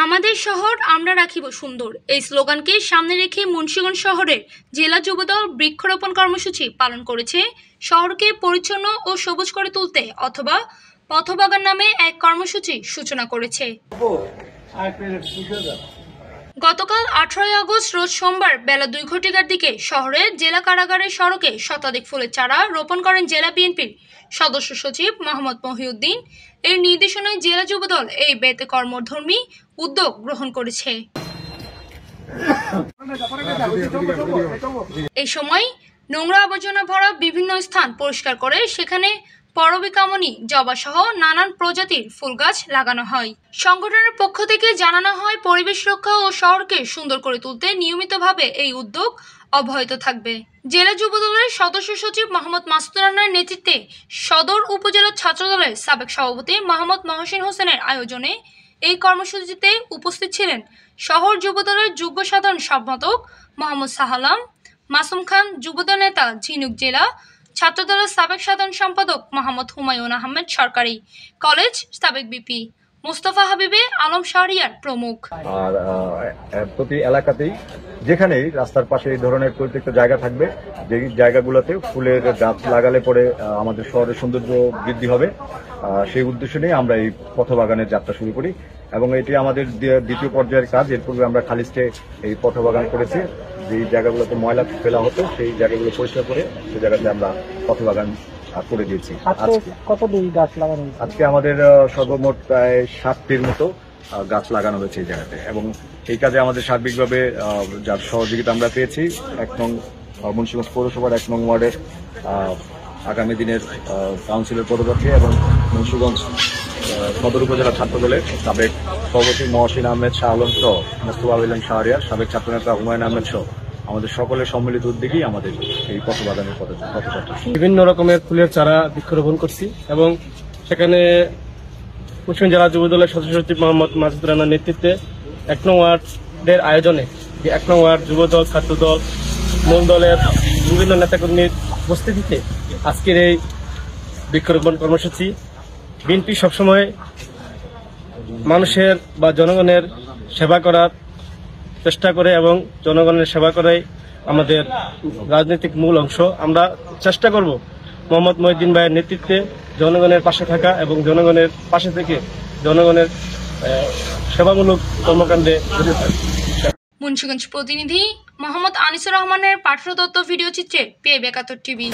আমাদের শহর আমরা রাখিব সুন্দর এই স্লোগানকে সামনে রেখে মুন্সিগঞ্জ শহরের জেলা যুবদল বৃক্ষরোপণ কর্মসূচি পালন করেছে। শহরকে পরিচ্ছন্ন ও সবুজ করে তুলতে অথবা পথবাগান নামে এক কর্মসূচি সূচনা করেছে। গতকাল 18 আগস্ট রোজ সোমবার বেলা 2 ঘটিকার দিকে শহরের জেলা কারাগারের সড়কে শতাধিক ফুলের চারা রোপণ করেন জেলা বিএনপির সদস্য সচিব মোহাম্মদ মহিউদ্দিন। এর নির্দেশনায় জেলা যুবদল এই বেতে কর্মধর্মী উদ্যোগ গ্রহণ করেছে। এই সময় নোংরা আবর্জনা ভরা বিভিন্ন স্থান পরিষ্কার করে সেখানে পরবিকামনী জবা সহ নানান প্রজাতির ফুল গাছ লাগানো হয়। সংগঠনের পক্ষ থেকে জানানো হয় পরিবেশ রক্ষা ও শহরকে সুন্দর করে তুলতে নিয়মিতভাবে এই উদ্যোগ অব্যাহত থাকবে। জেলা যুবদলের সদস্য সচিব মোহাম্মদ মাসুদুর রহমানের নেতৃত্বে সদর উপজেলা ছাত্রদলের সাবেক সভাপতি মোহাম্মদ মহসিন হোসেনের আয়োজনে এই কর্মসূচিতে উপস্থিত ছিলেন শহর যুবদলের যুগ্ম সাধারণ সম্পাদক মোহাম্মদ সাহালাম মাসুম খান, যুবদল নেতা ঝিনুক জেলা ছাত্রদলের সাবেক সাধারণ সম্পাদক মোহাম্মদ হুমায়ুন আহমেদ, সরকারি কলেজ সাবেক বিপি মোস্তফা হাবিবে আলম শাহরিয়ার প্রমুখ। আর প্রতি এলাকাতেই যেখানেই রাস্তার পাশে এই ধরনের প্রত্যেকটা জায়গা থাকবে, যে জায়গাগুলোতে ফুলের গাছ লাগালে পরে আমাদের শহরের সৌন্দর্য বৃদ্ধি হবে, সেই উদ্দেশ্য নিয়ে আমরা এই পথবাগানের যাত্রা শুরু করি এবং এটি আমাদের দ্বিতীয় পর্যায়ের কাজ। এর পূর্বে আমরা খালিস্টে এই পথবাগান করেছি, যেই জায়গাগুলোতে ময়লা ফেলা হতো সেই জায়গাগুলো পরিষ্কার করে সেই জায়গাতে আমরা পথবাগান করে দিয়েছি। কতটি গাছ লাগানো? আজকে আমাদের সর্বমোট প্রায় 60টির মতো গাছ লাগানো হয়েছে এই জায়গাতে এবং এই কাজে আমাদের সার্বিকভাবে যার সহযোগিতা আমরা পেয়েছি 1 নং মুন্সিগঞ্জ পৌরসভার 1 নং ওয়ার্ডের আগামী দিনের কাউন্সিলের পদপ্রার্থী এবং মুন্সিগঞ্জ সদর উপজেলা ছাত্রদলের সাবেক সভাপতি মহসিন আহমেদ শাহ আলম সহ মোস্তফা হাবিব শাহরিয়ার, সাবেক ছাত্রনেতা হুমায়ুন আহমেদ সহ আমাদের সকলের সম্মিলিত উদ্যোগেই আমাদের এই পথবাগানের পথযাত্রা। বিভিন্ন রকমের ফুলের চারা বৃক্ষরোপণ করছি এবং সেখানে মুন্সিগঞ্জ জেলা যুবদলের সদস্য সচিব মোহাম্মদ মাসুদুর রহমানের নেতৃত্বে 1 নং ওয়ার্ডের আয়োজনে যে 1 নং ওয়ার্ড যুবদল, ছাত্রদল, মূল দলের বিভিন্ন নেতাকর্মীর উপস্থিতিতে আজকের এই বৃক্ষরোপণ কর্মসূচি। বিএনপি সবসময় মানুষের বা জনগণের সেবা করার চেষ্টা করে এবং জনগণের সেবা করাই আমাদের রাজনৈতিক মূল অংশ। আমরা চেষ্টা করব মোহাম্মদ মহিউদ্দিন ভাইয়ের নেতৃত্বে জনগণের পাশে থাকা এবং জনগণের পাশে থেকে জনগণের সেবামূলক কর্মকাণ্ডে জড়িত থাকা। মুন্সিগঞ্জ প্রতিনিধি মোহাম্মদ আনিসুর রহমানের পাঠ্যতত্ত্ব ভিডিও চিত্রে PIB 71 টিভি।